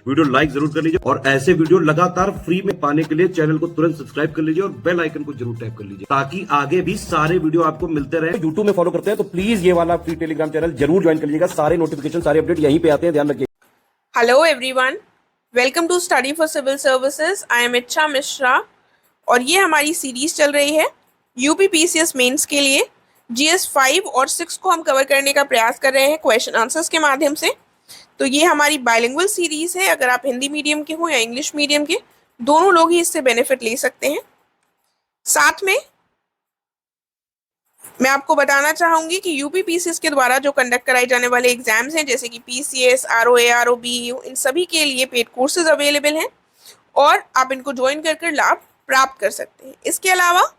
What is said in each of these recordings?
Video like जरूर कर लीजिए और ऐसे वीडियो लगातार फ्री में पाने के लिए चैनल को तुरंत सब्सक्राइब कर लीजिए और बेल आइकन को जरूर टैप कर लीजिए ताकि आगे भी सारे वीडियो आपको मिलते रहे। यूट्यूब में फॉलो करते हैं तो प्लीज ये वाला फ्री टेलीग्राम चैनल जरूर ज्वाइन कर लीजिएगा। सारे नोटिफिकेशन, सारे अपडेट यहीं पे आते हैं, ध्यान रखिए। Hello everyone, welcome to study for civil services. I am Ichha Mishra और ये हमारी सीरीज चल रही है यूपी पीसीएस मेंस के लिए। जीएस 5 और 6 को हम कवर करने का प्रयास कर रहे हैं क्वेश्चन आंसर्स के माध्यम से। तो ये हमारी बाइलिंगुअल सीरीज है। अगर आप हिंदी मीडियम के हो या इंग्लिश मीडियम के, दोनों लोग ही इससे बेनिफिट ले सकते हैं। साथ में मैं आपको बताना चाहूंगी कि यूपी पीसीएस के द्वारा जो कंडक्ट कराए जाने वाले एग्जाम्स हैं, जैसे कि पीसीएस, आरओए, आरओबीयू, इन सभी के लिए पेड कोर्सेज अवेलेबल हैं और आप इनको ज्वाइन कर लाभ प्राप्त कर सकते हैं। इसके अलावा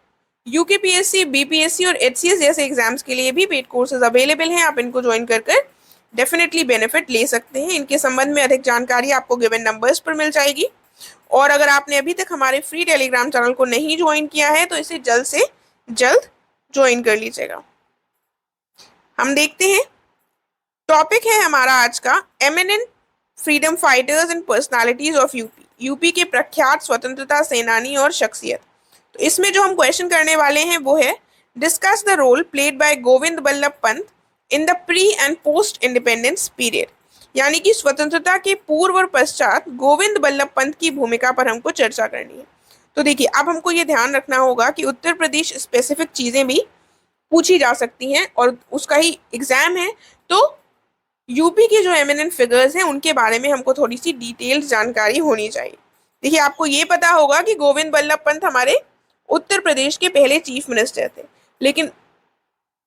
यूकेपीएससी, बीपीएससी और एचसीएस जैसे एग्जाम्स के लिए भी पेड कोर्सेज अवेलेबल हैं। आप इनको ज्वाइन कर डेफिनेटली बेनिफिट ले सकते हैं। इनके संबंध में अधिक जानकारी आपको गिवन नंबर्स पर मिल जाएगी। और अगर आपने अभी तक हमारे फ्री टेलीग्राम चैनल को नहीं ज्वाइन किया है तो इसे जल्द से जल्द ज्वाइन कर लीजिएगा। हम देखते हैं, टॉपिक है हमारा आज का eminent freedom fighters and personalities of UP. UP के प्रख्यात स्वतंत्रता सेनानी और शख्सियत। तो इसमें जो हम क्वेश्चन करने वाले हैं वो है, discuss the role played by Govind Ballabh Pant in the pre and post independence period. यानी कि स्वतंत्रता के पूर्व और पश्चात गोविंद बल्लभ पंत की भूमिका पर हमको चर्चा करनी है। तो देखिए, अब हमको ये ध्यान रखना होगा कि उत्तर प्रदेश स्पेसिफिक चीज़ें भी पूछी जा सकती हैं और उसका ही एग्जाम है। तो यूपी के जो एमिनेंट फिगर्स हैं उनके बारे में हमको थोड़ी सी डिटेल्ड जानकारी होनी चाहिए। देखिए, आपको ये पता होगा कि गोविंद बल्लभ पंत हमारे उत्तर प्रदेश के पहले चीफ मिनिस्टर थे, लेकिन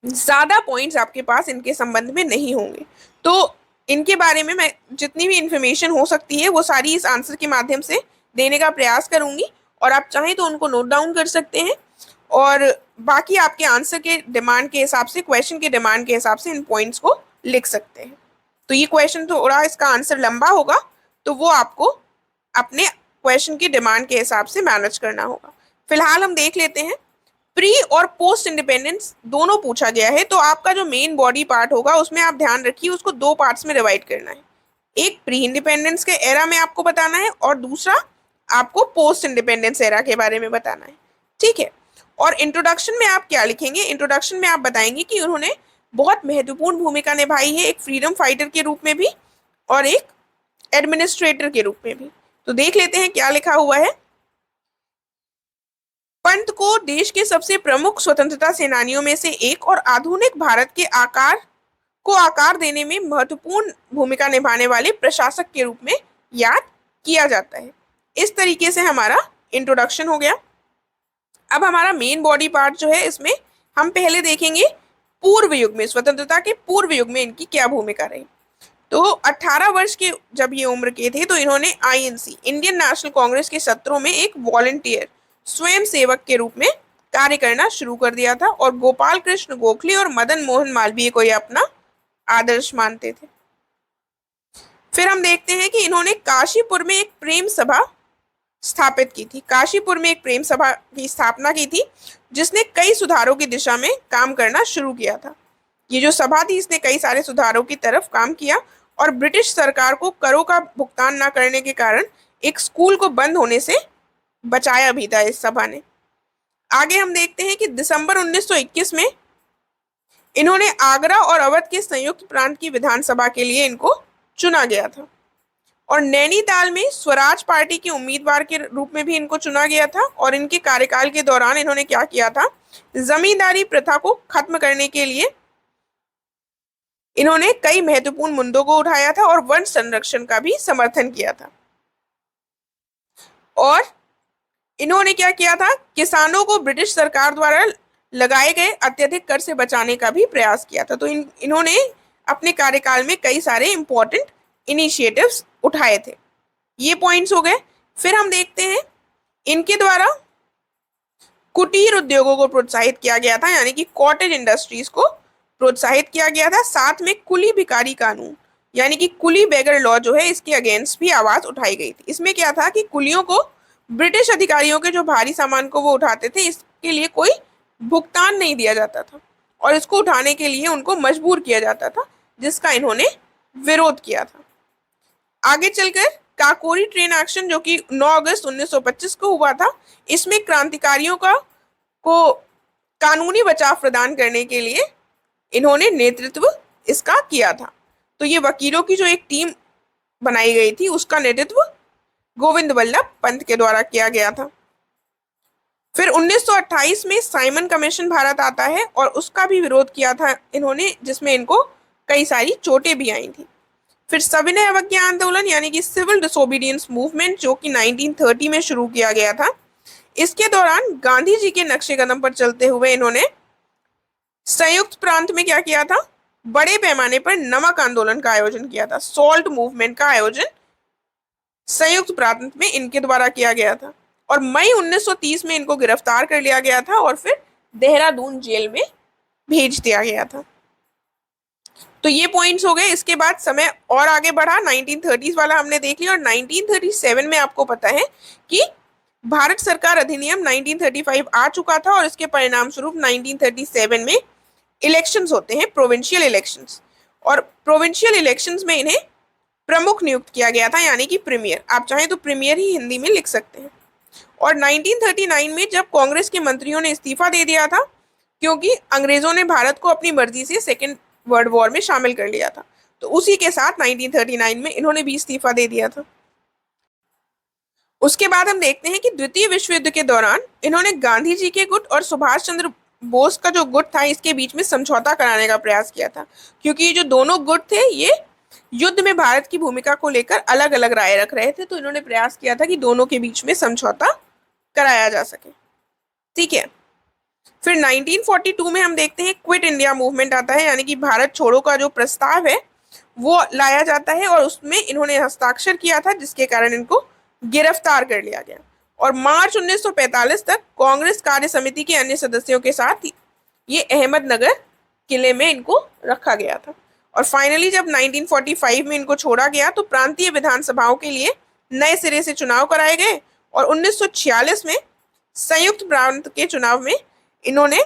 ज़्यादा पॉइंट्स आपके पास इनके संबंध में नहीं होंगे। तो इनके बारे में मैं जितनी भी इंफॉर्मेशन हो सकती है वो सारी इस आंसर के माध्यम से देने का प्रयास करूंगी और आप चाहें तो उनको नोट डाउन कर सकते हैं और बाकी आपके आंसर के डिमांड के हिसाब से, क्वेश्चन के डिमांड के हिसाब से इन पॉइंट्स को लिख सकते हैं। तो ये क्वेश्चन थोड़ा इसका आंसर लंबा होगा, तो वो आपको अपने क्वेश्चन की डिमांड के हिसाब से मैनेज करना होगा। फिलहाल हम देख लेते हैं, प्री और पोस्ट इंडिपेंडेंस दोनों पूछा गया है। तो आपका जो मेन बॉडी पार्ट होगा उसमें आप ध्यान रखिए, उसको दो पार्ट्स में डिवाइड करना है। एक प्री इंडिपेंडेंस के एरा में आपको बताना है और दूसरा आपको पोस्ट इंडिपेंडेंस एरा के बारे में बताना है, ठीक है। और इंट्रोडक्शन में आप क्या लिखेंगे? इंट्रोडक्शन में आप बताएंगे कि उन्होंने बहुत महत्वपूर्ण भूमिका निभाई है, एक फ्रीडम फाइटर के रूप में भी और एक एडमिनिस्ट्रेटर के रूप में भी। तो देख लेते हैं क्या लिखा हुआ है। पंत को देश के सबसे प्रमुख स्वतंत्रता सेनानियों में से एक और आधुनिक भारत के आकार देने में महत्वपूर्ण भूमिका निभाने वाले प्रशासक के रूप में याद किया जाता है। इस तरीके से हमारा इंट्रोडक्शन हो गया। अब हमारा मेन बॉडी पार्ट जो है, इसमें हम पहले देखेंगे पूर्व युग में, स्वतंत्रता के पूर्व युग में इनकी क्या भूमिका रही। तो 18 वर्ष के जब ये उम्र के थे तो इन्होंने आईएनसी, इंडियन नेशनल कांग्रेस के सत्रों में एक वॉलंटियर, स्वयं सेवक के रूप में कार्य करना शुरू कर दिया था और गोपाल कृष्ण गोखले और मदन मोहन मालवीय को ये अपना आदर्श मानते थे। फिर हम देखते हैं कि इन्होंने काशीपुर में एक प्रेम सभा स्थापित की थी। काशीपुर में एक प्रेम सभा की स्थापना की थी जिसने कई सुधारों की दिशा में काम करना शुरू किया था। ये जो सभा थी इसने कई सारे सुधारों की तरफ काम किया और ब्रिटिश सरकार को करों का भुगतान न करने के कारण एक स्कूल को बंद होने से बचाया भी था इस सभा ने। आगे हम देखते हैं कि दिसंबर 1921 में इन्होंने आगरा और अवध के संयुक्त प्रांत की विधानसभा के लिए इनको चुना गया था और नैनीताल में स्वराज पार्टी के उम्मीदवार के रूप में भी इनको चुना गया था। और इनके कार्यकाल के दौरान इन्होंने क्या किया था, जमींदारी प्रथा को खत्म करने के लिए इन्होंने कई महत्वपूर्ण मुद्दों को उठाया था और वन संरक्षण का भी समर्थन किया था। और इन्होंने क्या किया था, किसानों को ब्रिटिश सरकार द्वारा लगाए गए अत्यधिक कर से बचाने का भी प्रयास किया था। तो इन्होंने अपने कार्यकाल में कई सारे इंपॉर्टेंट इनिशिएटिव्स उठाए थे। ये पॉइंट्स हो गए। फिर हम देखते हैं इनके द्वारा कुटीर उद्योगों को प्रोत्साहित किया गया था, यानी कि कॉटेज इंडस्ट्रीज को प्रोत्साहित किया गया था। साथ में कुली भिखारी कानून, यानी कि कुली बेगर लॉ जो है, इसके अगेंस्ट भी आवाज उठाई गई थी। इसमें क्या था कि कुलियों को, ब्रिटिश अधिकारियों के जो भारी सामान को वो उठाते थे, इसके लिए कोई भुगतान नहीं दिया जाता था और इसको उठाने के लिए उनको मजबूर किया जाता था, जिसका इन्होंने विरोध किया था। आगे चलकर काकोरी ट्रेन एक्शन जो कि 9 अगस्त 1925 को हुआ था, इसमें क्रांतिकारियों को कानूनी बचाव प्रदान करने के लिए इन्होंने नेतृत्व इसका किया था। तो ये वकीलों की जो एक टीम बनाई गई थी उसका नेतृत्व गोविंद वल्लभ पंत के द्वारा किया गया था। फिर 1928 में साइमन कमीशन भारत आता है और उसका भी विरोध किया था इन्होंने, जिसमें इनको कई सारी चोटें भी आई थी। फिर सविनय अवज्ञा आंदोलन यानी कि सिविल डिसोबीडियंस मूवमेंट जो कि 1930 में शुरू किया गया था, इसके दौरान गांधी जी के नक्शे कदम पर चलते हुए इन्होंने संयुक्त प्रांत में क्या किया था, बड़े पैमाने पर नमक आंदोलन का आयोजन किया था। सॉल्ट मूवमेंट का आयोजन संयुक्त प्रांत में इनके द्वारा किया गया था और मई 1930 में इनको गिरफ्तार कर लिया गया था और फिर देहरादून जेल में भेज दिया गया था। तो ये पॉइंट्स हो गए। इसके बाद समय और आगे बढ़ा, 1930s वाला हमने देख लिया और 1937 में आपको पता है कि भारत सरकार अधिनियम 1935 आ चुका था और इसके परिणाम स्वरूप 1937 में इलेक्शंस होते हैं, प्रोविंशियल इलेक्शंस, और प्रोविंशियल इलेक्शंस में इन्हें प्रमुख नियुक्त किया गया था यानी कि प्रीमियर। आप चाहें तो प्रीमियर ही हिंदी में लिख सकते हैं। और 1939 में जब कांग्रेस के मंत्रियों ने इस्तीफा दे दिया था क्योंकि अंग्रेजों ने भारत को अपनी मर्जी से सेकेंड वर्ल्ड वॉर में शामिल कर लिया था, तो उसी के साथ 1939 में इन्होंने भी इस्तीफा दे दिया था। उसके बाद हम देखते हैं कि द्वितीय विश्व युद्ध के दौरान इन्होंने गांधी जी के गुट और सुभाष चंद्र बोस का जो गुट था इसके बीच में समझौता कराने का प्रयास किया था, क्योंकि ये जो दोनों गुट थे ये युद्ध में भारत की भूमिका को लेकर अलग अलग राय रख रहे थे। तो इन्होंने प्रयास किया था कि दोनों के बीच में समझौता कराया जा सके। ठीक है। फिर 1942 में हम देखते हैं क्विट इंडिया मूवमेंट आता है, यानी कि भारत छोड़ो का जो प्रस्ताव है वो लाया जाता है और उसमें इन्होंने हस्ताक्षर किया था, जिसके कारण इनको गिरफ्तार कर लिया गया और मार्च 1945 तक कांग्रेस कार्य समिति के अन्य सदस्यों के साथ ये अहमदनगर किले में इनको रखा गया था। और फाइनली जब 1945 में इनको छोड़ा गया तो प्रांतीय विधानसभाओं के लिए नए सिरे से चुनाव कराए गए और 1946 में संयुक्त प्रांत के चुनाव में इन्होंने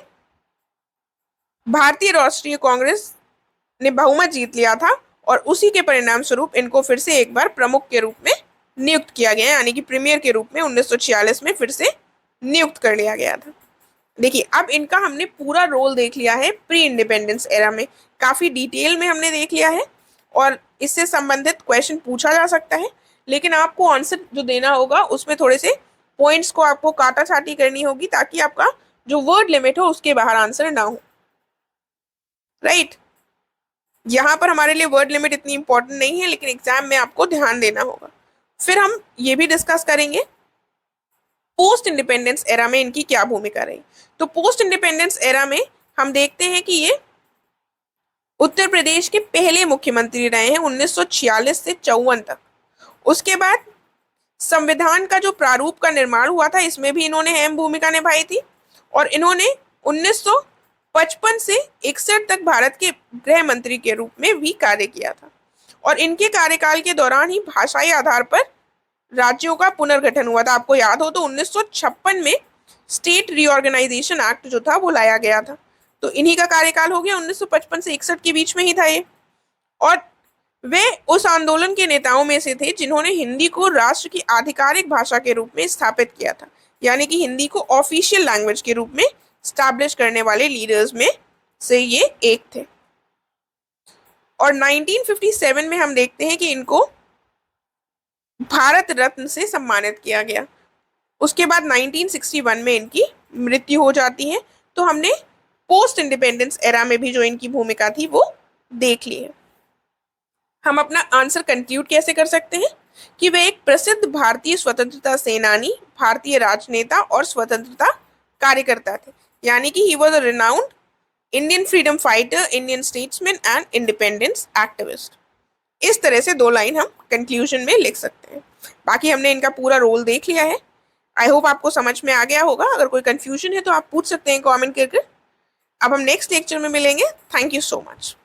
भारतीय राष्ट्रीय कांग्रेस ने बहुमत जीत लिया था और उसी के परिणाम स्वरूप इनको फिर से एक बार प्रमुख के रूप में नियुक्त किया गया, यानी कि प्रीमियर के रूप में 1946 में फिर से नियुक्त कर लिया गया था। देखिए अब इनका हमने पूरा रोल देख लिया है प्री इंडिपेंडेंस एरा में, काफ़ी डिटेल में हमने देख लिया है और इससे संबंधित क्वेश्चन पूछा जा सकता है, लेकिन आपको आंसर जो देना होगा उसमें थोड़े से पॉइंट्स को आपको काटा छाटी करनी होगी ताकि आपका जो वर्ड लिमिट हो उसके बाहर आंसर ना हो। राइट, यहाँ पर हमारे लिए वर्ड लिमिट इतनी इंपॉर्टेंट नहीं है, लेकिन एग्जाम में आपको ध्यान देना होगा। फिर हम ये भी डिस्कस करेंगे पोस्ट इंडिपेंडेंस एरा में इनकी क्या भूमिका रही। तो पोस्ट इंडिपेंडेंस एरा में हम देखते हैं कि ये उत्तर प्रदेश के पहले मुख्यमंत्री रहे हैं 1946 से 54 तक। उसके बाद संविधान का जो प्रारूप का निर्माण हुआ था इसमें भी इन्होंने अहम भूमिका निभाई थी और इन्होंने 1955 से 61 तक भारत के गृह मंत्री के रूप में भी कार्य किया था और इनके कार्यकाल के दौरान ही भाषाई आधार पर राज्यों का पुनर्गठन हुआ था। आपको याद हो तो 1956 में स्टेट रीऑर्गेनाइजेशन एक्ट जो था वो लाया गया था, तो इन्हीं का कार्यकाल हो गया। 1955 से 61 के बीच में ही था ये और वे उस आंदोलन के नेताओं में से थे जिन्होंने हिंदी को राष्ट्र की आधिकारिक भाषा के रूप में स्थापित किया था, यानी कि हिंदी को ऑफिशियल लैंग्वेज के रूप में स्टैब्लिश करने वाले लीडर्स में से ये एक थे। और 1957 में हम देखते हैं कि इनको भारत रत्न से सम्मानित किया गया। उसके बाद 1961 में इनकी मृत्यु हो जाती है। तो हमने पोस्ट इंडिपेंडेंस एरा में भी जो इनकी भूमिका थी वो देख ली है। हम अपना आंसर कंक्लूड कैसे कर सकते हैं कि वे एक प्रसिद्ध भारतीय स्वतंत्रता सेनानी, भारतीय राजनेता और स्वतंत्रता कार्यकर्ता थे, यानी कि he was a renowned Indian freedom fighter, Indian statesman and independence activist. इस तरह से 2 लाइन हम कंक्लूजन में लिख सकते हैं। बाकी हमने इनका पूरा रोल देख लिया है। आई होप आपको समझ में आ गया होगा। अगर कोई कंफ्यूजन है तो आप पूछ सकते हैं कमेंट करके। अब हम नेक्स्ट लेक्चर में मिलेंगे। Thank you so much.